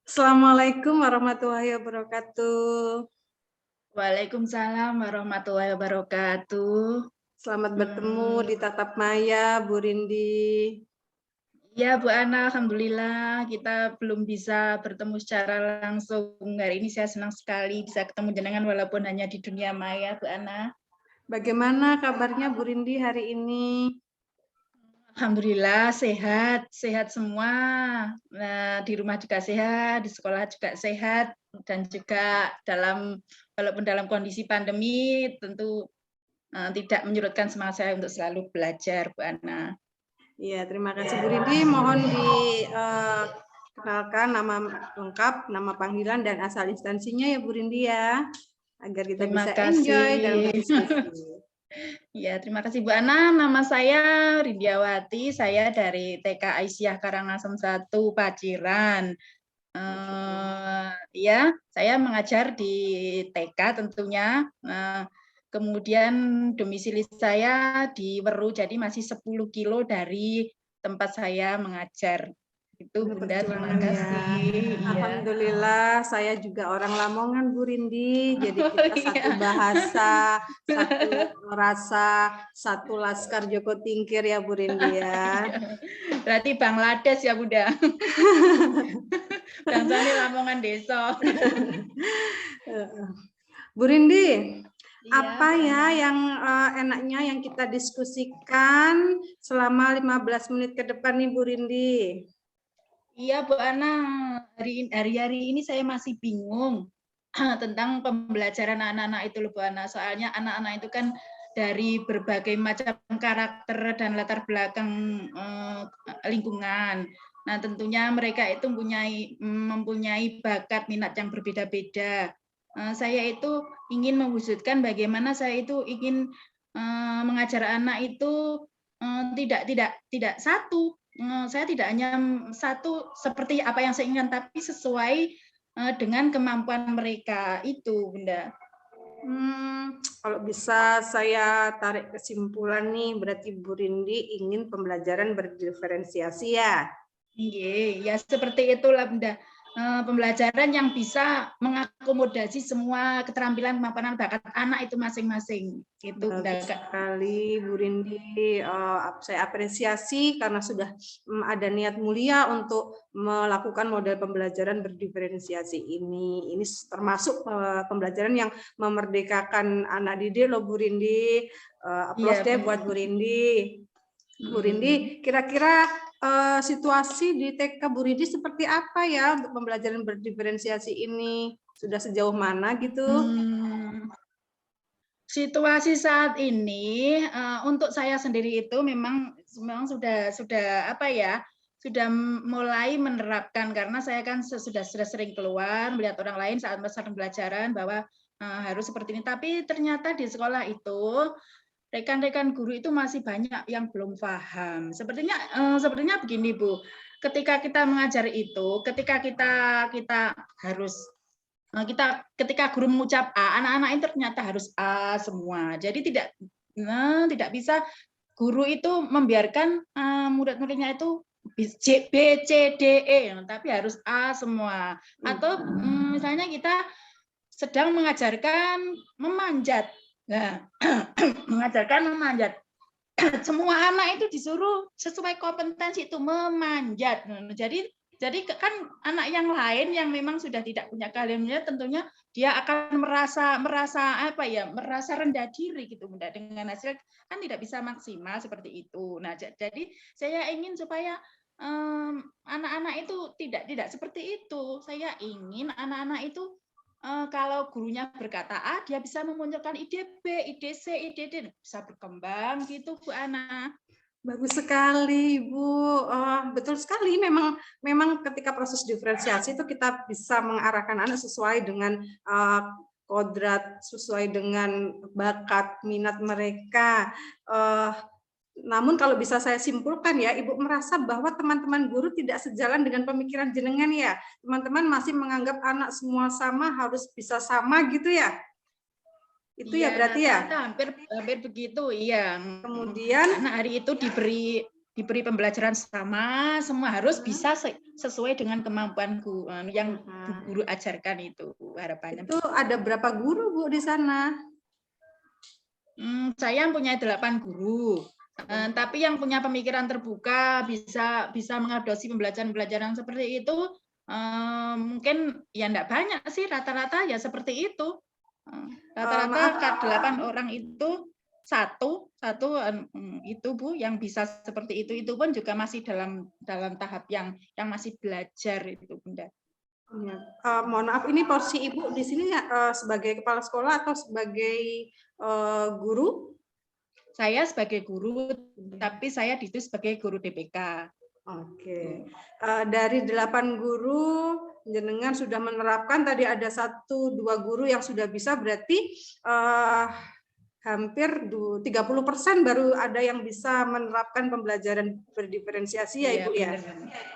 Assalamualaikum warahmatullahi wabarakatuh. Waalaikumsalam warahmatullahi wabarakatuh. Selamat bertemu di Tatap Maya, Bu Rindi. Ya, Bu Ana, alhamdulillah kita belum bisa bertemu secara langsung. Hari ini saya senang sekali bisa ketemu jenengan walaupun hanya di dunia maya, Bu Ana. Bagaimana kabarnya Bu Rindi hari ini? Alhamdulillah sehat semua. Nah, di rumah juga sehat, di sekolah juga sehat, dan juga walaupun dalam kondisi pandemi tentu tidak menyurutkan semangat saya untuk selalu belajar, Bu Ana. Iya, terima kasih Bu Rindi. Mohon dikenalkan nama lengkap, nama panggilan dan asal instansinya ya Bu Rindi ya, agar kita Terima bisa kasih. enjoy dalam berdiskusi. Ya, terima kasih Bu Ana. Nama saya Rindiawati, saya dari TK Aisyah Karangasem 1 Paciran. Ya, saya mengajar di TK tentunya. Kemudian domisili saya di Weru, jadi masih 10 kilo dari tempat saya mengajar. Itu Bunda, terima kasih. Ya. Alhamdulillah, saya juga orang Lamongan Bu Rindi, jadi kita satu bahasa, satu rasa, satu laskar Joko Tingkir ya Bu Rindi ya. Berarti Bangladesh ya Bunda. Bangsane Lamongan desa. Bu Rindi, apa ya yang enaknya yang kita diskusikan selama 15 menit ke depan nih Bu Rindi? Iya Bu Ana, hari-hari ini saya masih bingung tentang pembelajaran anak-anak itu loh Bu Ana. Soalnya anak-anak itu kan dari berbagai macam karakter dan latar belakang lingkungan. Nah tentunya mereka itu mempunyai bakat minat yang berbeda-beda. Saya itu ingin mewujudkan bagaimana saya itu ingin mengajar anak itu tidak satu. Saya tidak hanya satu seperti apa yang saya inginkan, tapi sesuai dengan kemampuan mereka itu, Bunda. Kalau bisa saya tarik kesimpulan nih, berarti Bu Rindi ingin pembelajaran berdiferensiasi ya? Iya, ya seperti itulah Bunda. Pembelajaran yang bisa mengakomodasi semua keterampilan kemampuan bakat anak itu masing-masing. Itu bagus sekali Bu Rindi. Saya apresiasi karena sudah ada niat mulia untuk melakukan model pembelajaran berdiferensiasi ini. Ini termasuk pembelajaran yang memerdekakan anak didik loh Bu Rindi. Aplaus deh buat Bu Rindi. Bu Rindi, kira-kira situasi di TK Bu Rindi seperti apa ya untuk pembelajaran berdiferensiasi ini? Sudah sejauh mana gitu? Situasi saat ini untuk saya sendiri itu memang sudah apa ya, sudah mulai menerapkan karena saya kan sudah sering keluar melihat orang lain saat masa pembelajaran bahwa harus seperti ini. Tapi ternyata di sekolah itu rekan-rekan guru itu masih banyak yang belum paham. Sepertinya begini Bu, ketika kita mengajar itu, ketika kita harus ketika guru mengucap A, anak-anak itu ternyata harus A semua. Jadi tidak bisa guru itu membiarkan murid-muridnya itu B, C, D, E, tapi harus A semua. Atau misalnya kita sedang mengajarkan memanjat. Nah, mengajarkan memanjat. Semua anak itu disuruh sesuai kompetensi itu memanjat. Jadi kan anak yang lain yang memang sudah tidak punya keahliannya tentunya dia akan merasa rendah diri gitu Bunda, dengan hasil kan tidak bisa maksimal seperti itu. Nah, jadi saya ingin supaya anak-anak itu tidak seperti itu. Saya ingin anak-anak itu kalau gurunya berkata A, dia bisa memunculkan ide B, ide C, ide D, bisa berkembang gitu Bu Ana. Bagus sekali, Bu. Betul sekali. Memang ketika proses diferensiasi itu kita bisa mengarahkan anak sesuai dengan kodrat, sesuai dengan bakat minat mereka. Namun kalau bisa saya simpulkan ya, Ibu merasa bahwa teman-teman guru tidak sejalan dengan pemikiran jenengan ya. Teman-teman masih menganggap anak semua sama, harus bisa sama gitu ya. Itu ya berarti ya? Hampir begitu, iya. Kemudian karena hari itu diberi diberi pembelajaran sama, semua harus bisa sesuai dengan kemampuanku yang Bu Guru ajarkan itu harapannya. Itu ada berapa guru Bu di sana? Saya punya 8 guru. Tapi yang punya pemikiran terbuka bisa mengadopsi pembelajaran seperti itu mungkin ya enggak banyak sih, rata-rata ya seperti itu. Rata-rata 8 orang itu satu itu Bu yang bisa seperti itu pun juga masih dalam tahap yang masih belajar itu Bunda. Ya. Mohon maaf, ini porsi Ibu di sini sebagai kepala sekolah atau sebagai guru? Saya sebagai guru, tapi saya di situ sebagai guru DPK. Oke. Dari 8 guru, jenengan sudah menerapkan, tadi ada 1-2 guru yang sudah bisa, berarti hampir 30% baru ada yang bisa menerapkan pembelajaran berdiferensiasi ya Ibu ya?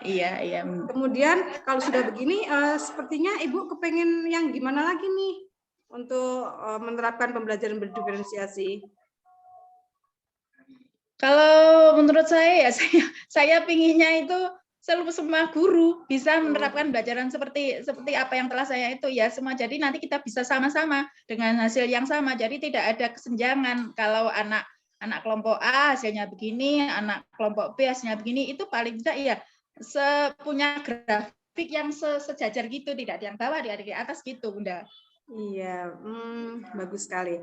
Iya. Kemudian kalau sudah begini, sepertinya Ibu kepengen yang gimana lagi nih untuk menerapkan pembelajaran berdiferensiasi? Kalau menurut saya ya saya pinginnya itu semua guru bisa menerapkan pembelajaran seperti apa yang telah saya itu ya semua. Jadi nanti kita bisa sama-sama dengan hasil yang sama. Jadi tidak ada kesenjangan. Kalau anak kelompok A hasilnya begini, anak kelompok B hasilnya begini, itu paling tidak ya punya grafik yang sejajar gitu, tidak di yang bawah, di atas gitu, Bunda. Iya, bagus sekali.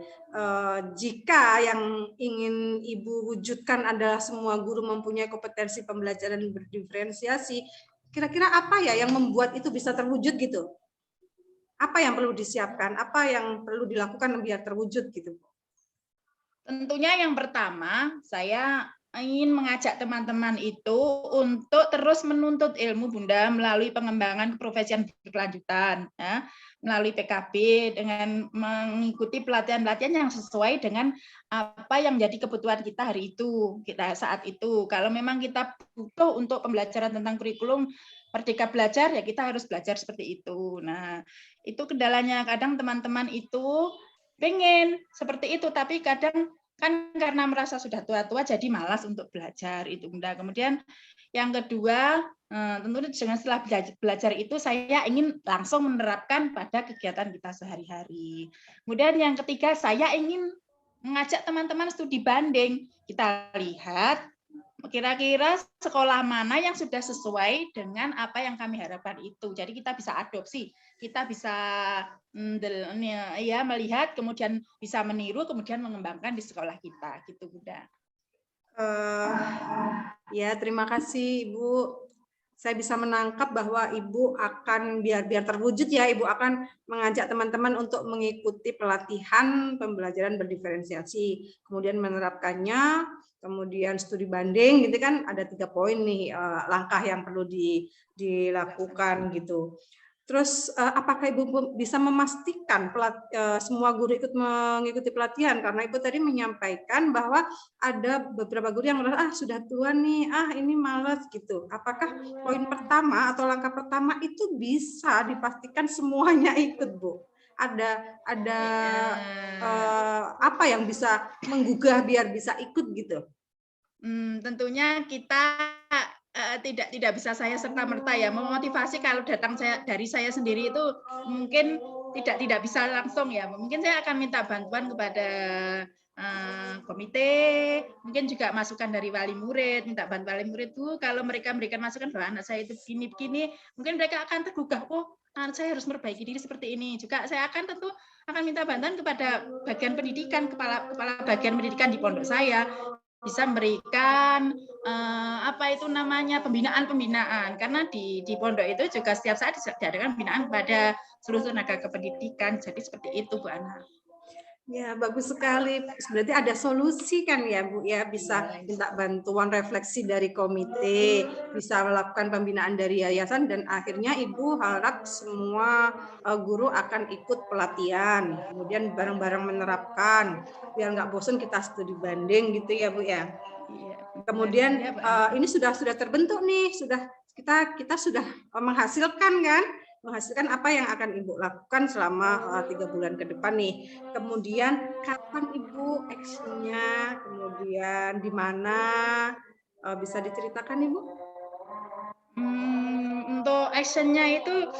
Jika yang ingin Ibu wujudkan adalah semua guru mempunyai kompetensi pembelajaran berdiferensiasi, kira-kira apa ya yang membuat itu bisa terwujud gitu? Apa yang perlu disiapkan? Apa yang perlu dilakukan biar terwujud gitu? Tentunya yang pertama, saya ingin mengajak teman-teman itu untuk terus menuntut ilmu Bunda melalui pengembangan keprofesian berkelanjutan, ya, melalui PKB dengan mengikuti pelatihan-pelatihan yang sesuai dengan apa yang menjadi kebutuhan kita hari itu, kita saat itu. Kalau memang kita butuh untuk pembelajaran tentang kurikulum Merdeka Belajar, ya kita harus belajar seperti itu. Nah, itu kendalanya kadang teman-teman itu pengen seperti itu, tapi kadang kan karena merasa sudah tua-tua jadi malas untuk belajar itu Bunda. Kemudian yang kedua, tentu dengan setelah belajar itu saya ingin langsung menerapkan pada kegiatan kita sehari-hari. Kemudian yang ketiga, saya ingin mengajak teman-teman studi banding. Kita lihat kira-kira sekolah mana yang sudah sesuai dengan apa yang kami harapkan itu. Jadi kita bisa adopsi, kita bisa ya melihat, kemudian bisa meniru, kemudian mengembangkan di sekolah kita, gitu Bunda. Ya, terima kasih Ibu. Saya bisa menangkap bahwa Ibu akan biar terwujud ya, Ibu akan mengajak teman-teman untuk mengikuti pelatihan pembelajaran berdiferensiasi, kemudian menerapkannya, kemudian studi banding, gitu kan ada 3 poin nih langkah yang perlu dilakukan gitu. Terus apakah Ibu bisa memastikan semua guru ikut mengikuti pelatihan? Karena Ibu tadi menyampaikan bahwa ada beberapa guru yang merasa sudah tua nih, ini malas gitu. Apakah poin pertama atau langkah pertama itu bisa dipastikan semuanya ikut, Bu? Ada apa yang bisa menggugah biar bisa ikut gitu? Tentunya kita tidak bisa saya serta-merta ya memotivasi. Kalau datang dari saya sendiri itu mungkin tidak bisa langsung ya. Mungkin saya akan minta bantuan kepada komite, mungkin juga masukan dari wali murid, minta bantuan wali murid Bu, kalau mereka memberikan masukan bahwa anak saya itu begini, mungkin mereka akan tergugah, anak saya harus memperbaiki diri seperti ini. Juga saya akan minta bantuan kepada bagian pendidikan, kepala bagian pendidikan di pondok saya, bisa memberikan pembinaan karena di pondok itu juga setiap saat diadakan pembinaan kepada seluruh tenaga kependidikan. Jadi seperti itu Bu Ana. Ya, bagus sekali. Berarti ada solusi kan ya, Bu ya, bisa minta bantuan refleksi dari komite, bisa melakukan pembinaan dari yayasan, dan akhirnya Ibu harap semua guru akan ikut pelatihan, kemudian bareng-bareng menerapkan, biar nggak bosan kita studi banding gitu ya, Bu ya. Kemudian ini sudah terbentuk nih, kita sudah menghasilkan apa yang akan Ibu lakukan selama 3 bulan ke depan nih. Kemudian kapan Ibu actionnya, kemudian di mana, Bisa diceritakan Ibu? Untuk actionnya itu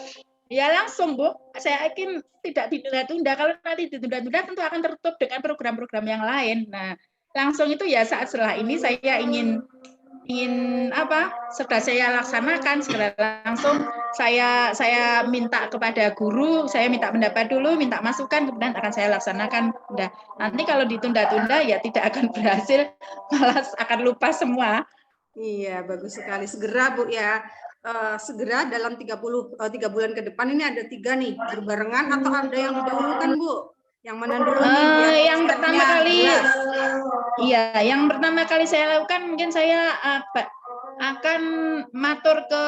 ya langsung Bu, saya yakin tidak ditunda-tunda. Kalau nanti ditunda-tunda tentu akan tertutup dengan program-program yang lain. Nah, langsung itu ya saat setelah ini saya ingin sudah saya laksanakan segera langsung saya minta kepada guru, saya minta pendapat dulu, minta masukan, kemudian akan saya laksanakan. Nah, nanti kalau ditunda-tunda ya tidak akan berhasil, malah akan lupa semua. Iya, bagus sekali. Segera Bu ya. Segera dalam 3 bulan ke depan ini ada 3 nih, berbarengan atau ada yang didahulukan Bu? Yang mana dulu nih biar yang pertama kali jelas. Iya, yang pertama kali saya lakukan mungkin saya akan matur ke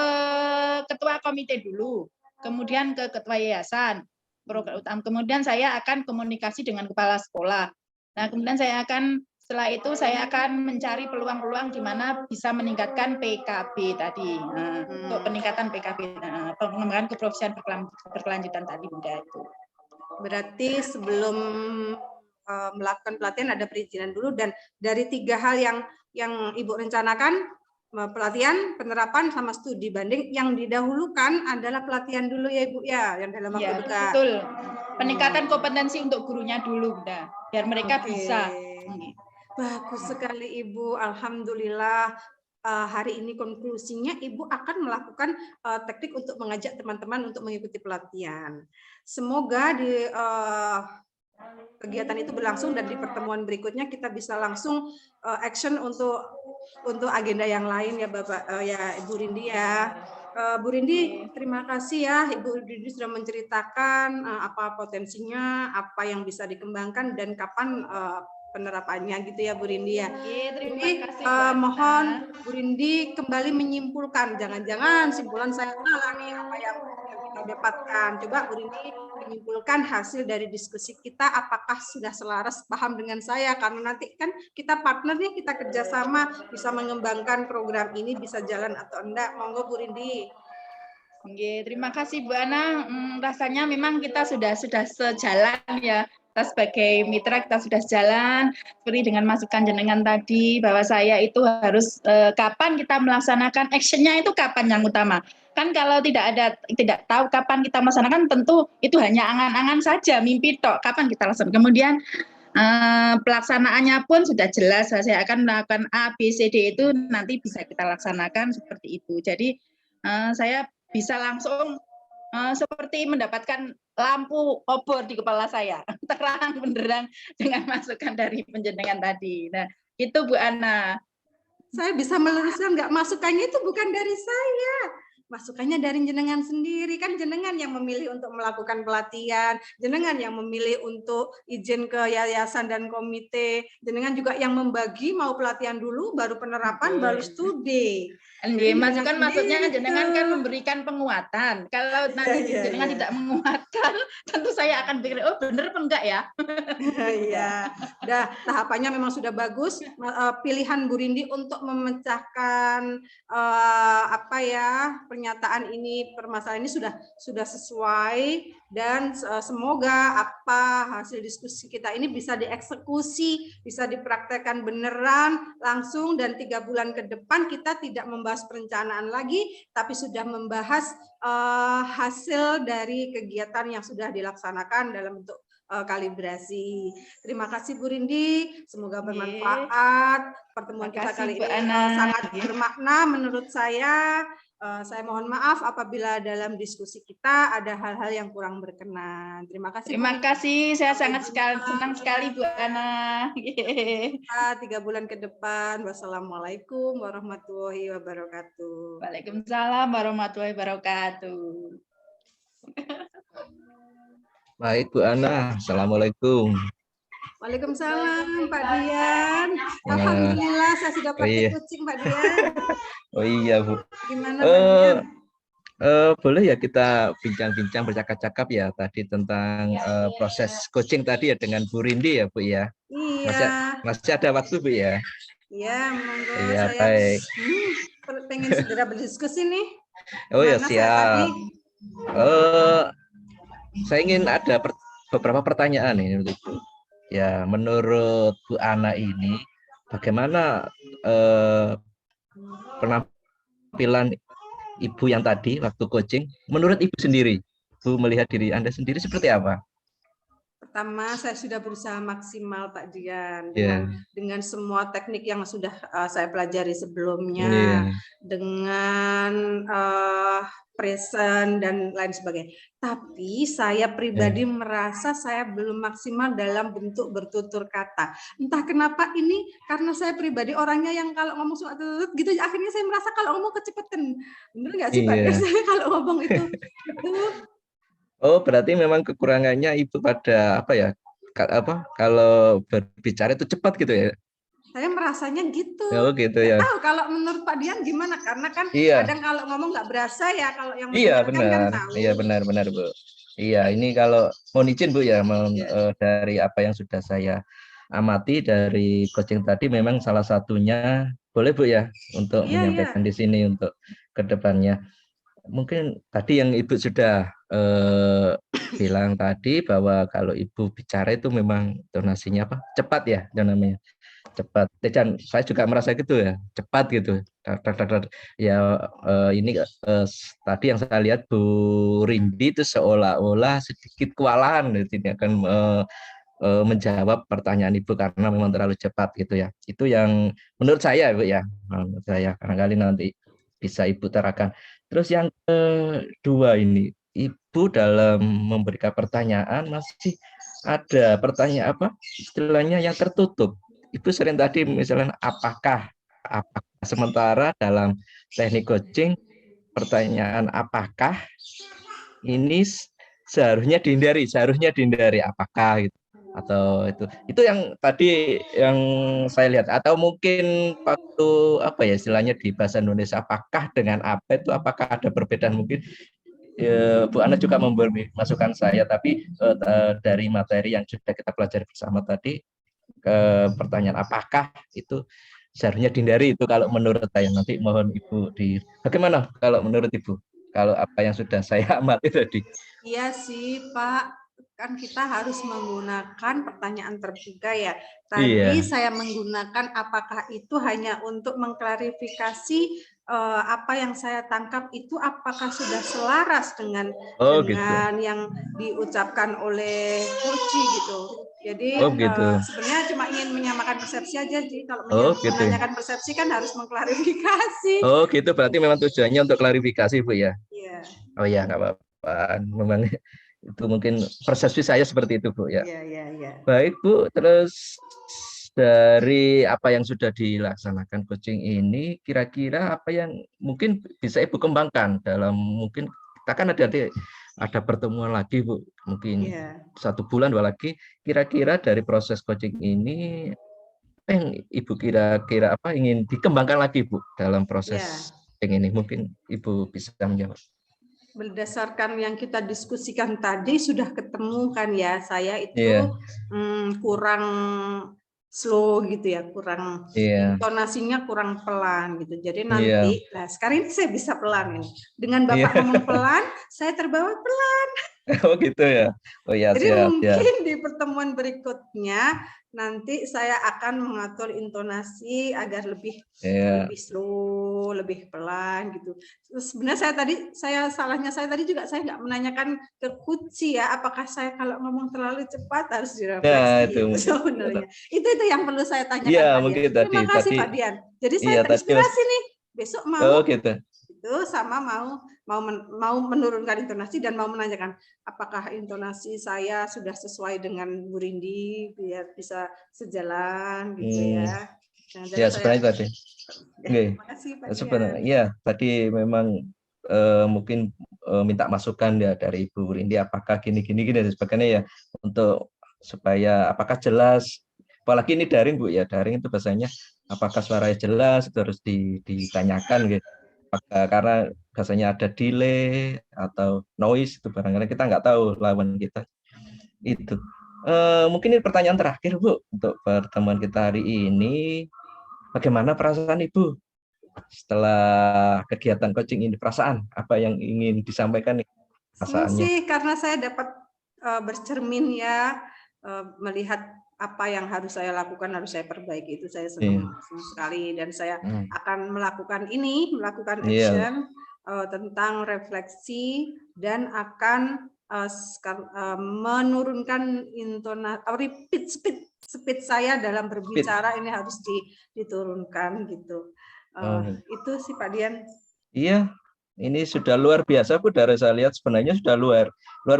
ketua komite dulu, kemudian ke ketua yayasan, program utama. Kemudian saya akan komunikasi dengan kepala sekolah. Nah, kemudian setelah itu saya akan mencari peluang-peluang di mana bisa meningkatkan PKB tadi. Nah, untuk peningkatan PKB, pengembangan keprofesian berkelanjutan tadi Bunda itu. Berarti sebelum melakukan pelatihan ada perizinan dulu, dan dari 3 hal yang Ibu rencanakan, pelatihan, penerapan, sama studi banding, yang didahulukan adalah pelatihan dulu ya Ibu ya, yang dalam waktu dekat. Betul. Peningkatan kompetensi untuk gurunya dulu, Bunda, biar mereka bisa. Bagus sekali Ibu, alhamdulillah. Hari ini konklusinya Ibu akan melakukan teknik untuk mengajak teman-teman untuk mengikuti pelatihan. Semoga di kegiatan itu berlangsung dan di pertemuan berikutnya kita bisa langsung action untuk agenda yang lain ya Bapak ya Ibu Rindi ya. Bu Rindi, terima kasih ya Ibu Rindi sudah menceritakan apa potensinya, apa yang bisa dikembangkan dan kapan penerapannya gitu ya Bu Rindi ya. Jadi mohon Bu Rindi kembali menyimpulkan, jangan-jangan simpulan saya salah nih apa yang kita dapatkan. Coba Bu Rindi menyimpulkan hasil dari diskusi kita, apakah sudah selaras paham dengan saya, karena nanti kan kita partnernya, kita kerjasama bisa mengembangkan program ini bisa jalan atau enggak. Monggo Bu Rindi. Terima kasih Bu Ana. Rasanya memang kita sudah sejalan ya. Kita sebagai mitra kita sudah sejalan, seperti dengan masukan jenengan tadi bahwa saya itu harus kapan kita melaksanakan actionnya itu kapan yang utama. Kan kalau tidak tahu kapan kita melaksanakan, tentu itu hanya angan-angan saja, mimpi tok. Kapan kita laksanakan? Kemudian pelaksanaannya pun sudah jelas, saya akan melakukan A, B, C, D itu nanti bisa kita laksanakan seperti itu. Jadi saya bisa langsung seperti mendapatkan lampu obor di kepala saya, terang benderang dengan masukan dari penjenengan tadi. Nah, itu Bu Ana. Saya bisa meluruskan, nggak, masukannya itu bukan dari saya. Masukannya dari jenengan sendiri, kan jenengan yang memilih untuk melakukan pelatihan, jenengan yang memilih untuk izin ke yayasan dan komite, jenengan juga yang membagi mau pelatihan dulu, baru penerapan, baru studi. Masukan maksudnya jenengan kan memberikan penguatan. Kalau nanti jenengan tidak menguatkan, tentu saya akan pikir, oh bener apa enggak ya? Iya, tahapannya memang sudah bagus. Pilihan Bu Rindi untuk memecahkan pernyataan ini, permasalahan ini sudah sesuai, dan semoga hasil diskusi kita ini bisa dieksekusi, bisa dipraktekkan beneran langsung, dan 3 bulan ke depan kita tidak membahas perencanaan lagi, tapi sudah membahas hasil dari kegiatan yang sudah dilaksanakan dalam bentuk kalibrasi. Terima kasih Bu Rindi, semoga bermanfaat. Pertemuan kita kali ini sangat bermakna menurut saya. Saya mohon maaf apabila dalam diskusi kita ada hal-hal yang kurang berkenan. Terima kasih. Terima kasih, saya sangat senang sekali Bu Ana. 3 bulan ke depan. Wassalamualaikum warahmatullahi wabarakatuh. Waalaikumsalam warahmatullahi wabarakatuh. Baik Bu Ana, assalamualaikum. Waalaikumsalam Pak Dian. Alhamdulillah saya sudah praktik kucing Pak Dian. Oh iya Bu. Gimana Pak Dian? Boleh ya kita bincang-bincang, bercakap-cakap ya tadi tentang proses coaching tadi ya dengan Bu Rindi ya Bu ya. Iya. Masih ada waktu Bu ya? Iya, monggo. Iya, saya baik. Pengen segera berdiskusi nih. Oh ya, siap. Saya ingin ada beberapa pertanyaan ini untuk Bu. Ya, menurut Bu Ana ini bagaimana penampilan Ibu yang tadi waktu coaching, menurut Ibu sendiri, Ibu melihat diri Anda sendiri seperti apa? Pertama, saya sudah berusaha maksimal Pak Dian Yeah. dengan semua teknik yang sudah saya pelajari sebelumnya, Yeah. dengan present dan lain sebagainya. Tapi saya pribadi merasa saya belum maksimal dalam bentuk bertutur kata. Entah kenapa ini karena saya pribadi orangnya yang kalau ngomong suka gitu, akhirnya saya merasa kalau ngomong kecepatan. Bener nggak sih Pak Dian? Saya kalau ngomong itu. Oh, berarti memang kekurangannya Ibu pada apa ya? Kalau berbicara itu cepat gitu ya? Saya merasanya gitu. Oh, gitu ya. Tahu kalau menurut Pak Dian gimana? Karena kan kadang kalau ngomong nggak berasa ya, kalau yang mendengarkan kan tahu. Iya benar Bu. Iya, ini kalau mohon izin Bu ya, dari apa yang sudah saya amati dari coaching tadi, memang salah satunya boleh Bu ya untuk menyampaikan di sini untuk kedepannya. Mungkin tadi yang Ibu sudah bilang tadi bahwa kalau Ibu bicara itu memang donasinya apa? Cepat ya, namanya cepat. Dan saya juga merasa gitu ya, cepat gitu. Ya ini tadi yang saya lihat Bu Rindi itu seolah-olah sedikit kewalahan, tidak akan menjawab pertanyaan Ibu karena memang terlalu cepat gitu ya. Itu yang menurut saya Bu ya, menurut saya barangkali nanti bisa Ibu terakan. Terus yang kedua ini, Ibu dalam memberikan pertanyaan masih ada pertanyaan apa istilahnya yang tertutup. Ibu sering tadi misalnya apakah sementara dalam teknik coaching pertanyaan apakah ini seharusnya dihindari apakah gitu atau itu yang tadi yang saya lihat, atau mungkin waktu apa ya istilahnya di bahasa Indonesia apakah dengan apa itu apakah ada perbedaan mungkin Bu Ana juga memberi masukan saya, tapi dari materi yang sudah kita pelajari bersama tadi pertanyaan apakah itu seharusnya dihindari itu kalau menurut saya. Nanti mohon Ibu bagaimana kalau menurut Ibu kalau apa yang sudah saya amati tadi. Iya sih Pak, kan kita harus menggunakan pertanyaan terbuka ya. Tadi saya menggunakan apakah itu hanya untuk mengklarifikasi apa yang saya tangkap itu apakah sudah selaras dengan yang diucapkan oleh Coach gitu. Jadi sebenarnya cuma ingin menyamakan persepsi aja. Jadi kalau menanyakan persepsi kan harus mengklarifikasi. Oh gitu, berarti memang tujuannya untuk klarifikasi Bu ya? Iya. Oh ya nggak apa-apa, memang itu mungkin persepsi saya seperti itu Bu ya. Iya. Baik Bu, terus dari apa yang sudah dilaksanakan coaching ini, kira-kira apa yang mungkin bisa Ibu kembangkan dalam mungkin kita kan ada pertemuan lagi Bu, mungkin 1 bulan 2 lagi, kira-kira dari proses coaching ini yang Ibu kira-kira apa ingin dikembangkan lagi Bu dalam proses coaching ini, mungkin Ibu bisa menjawab. Berdasarkan yang kita diskusikan tadi sudah ketemu kan ya, saya itu kurang slow gitu ya, kurang intonasinya kurang pelan gitu. Jadi nanti, nah sekarang ini saya bisa pelan ini. Dengan Bapak ngomong pelan, saya terbawa pelan. Oh gitu ya. Oh ya. Jadi mungkin di pertemuan berikutnya nanti saya akan mengatur intonasi agar lebih slow, lebih pelan gitu. Sebenarnya salahnya saya tadi juga saya nggak menanyakan ke Kuci ya, apakah saya kalau ngomong terlalu cepat harus direfleksi itu sebenarnya. Itu yang perlu saya tanyakan Pak Dian. Terima kasih Pak Dian. Jadi saya terinspirasi nih. Besok mau itu sama mau menurunkan intonasi dan mau menanyakan apakah intonasi saya sudah sesuai dengan Bu Rindi biar bisa sejalan gitu ya. Ya sebenarnya tadi. Terima kasih Pak Dian. Sebenarnya ya tadi memang mungkin minta masukan ya dari Ibu Rindi apakah gini dan sebagainya ya untuk supaya apakah jelas, apalagi ini daring Bu ya, daring itu bahasanya apakah suaranya jelas itu harus ditanyakan gitu. Karena biasanya ada delay atau noise itu barangkali kita nggak tahu lawan kita itu. Mungkin ini pertanyaan terakhir Bu untuk pertemuan kita hari ini. Bagaimana perasaan Ibu setelah kegiatan coaching ini? Perasaan apa yang ingin disampaikan nih? Perasaannya? Sih karena saya dapat bercermin ya, melihat apa yang harus saya lakukan, harus saya perbaiki. Itu saya senang sekali, dan saya akan melakukan action tentang refleksi, dan akan menurunkan repeat speed saya dalam berbicara ini harus diturunkan gitu. Itu sih Pak Dian. Iya, ini sudah luar biasa Bu, dari saya lihat sebenarnya sudah luar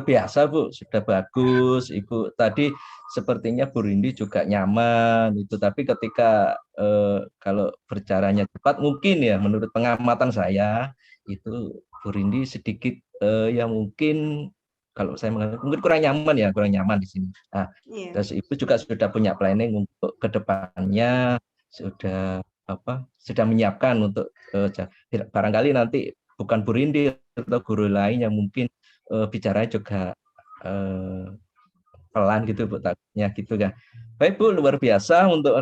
biasa Bu, sudah bagus. Ibu tadi sepertinya Bu Rindi juga nyaman itu, tapi ketika kalau bercaranya cepat mungkin ya menurut pengamatan saya itu Bu Rindi sedikit ya mungkin kalau saya mengatakan mungkin kurang nyaman di sini. Nah, terus Ibu juga sudah punya planning untuk kedepannya, sudah menyiapkan untuk barangkali nanti bukan Bu Rindi atau guru lain yang mungkin bicaranya juga pelan gitu Bu, takutnya gitu kan. Baik Bu, luar biasa untuk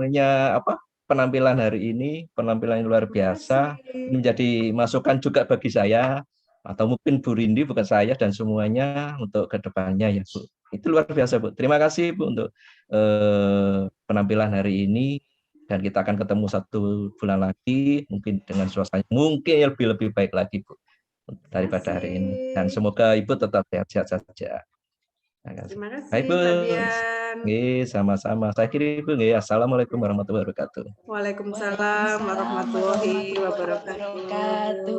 penampilan hari ini, penampilan yang luar biasa. Ini menjadi masukan juga bagi saya, atau mungkin Bu Rindi, bukan saya, dan semuanya untuk kedepannya ya Bu. Itu luar biasa Bu. Terima kasih Bu untuk penampilan hari ini, dan kita akan ketemu 1 bulan lagi, mungkin dengan suasana mungkin lebih baik lagi Bu daripada hari ini. Dan semoga Ibu tetap sehat-sehat saja. Terima kasih. Baik Bu. Sama-sama. Saya kira Ibu. Assalamualaikum warahmatullahi wabarakatuh. Waalaikumsalam warahmatullahi wabarakatuh.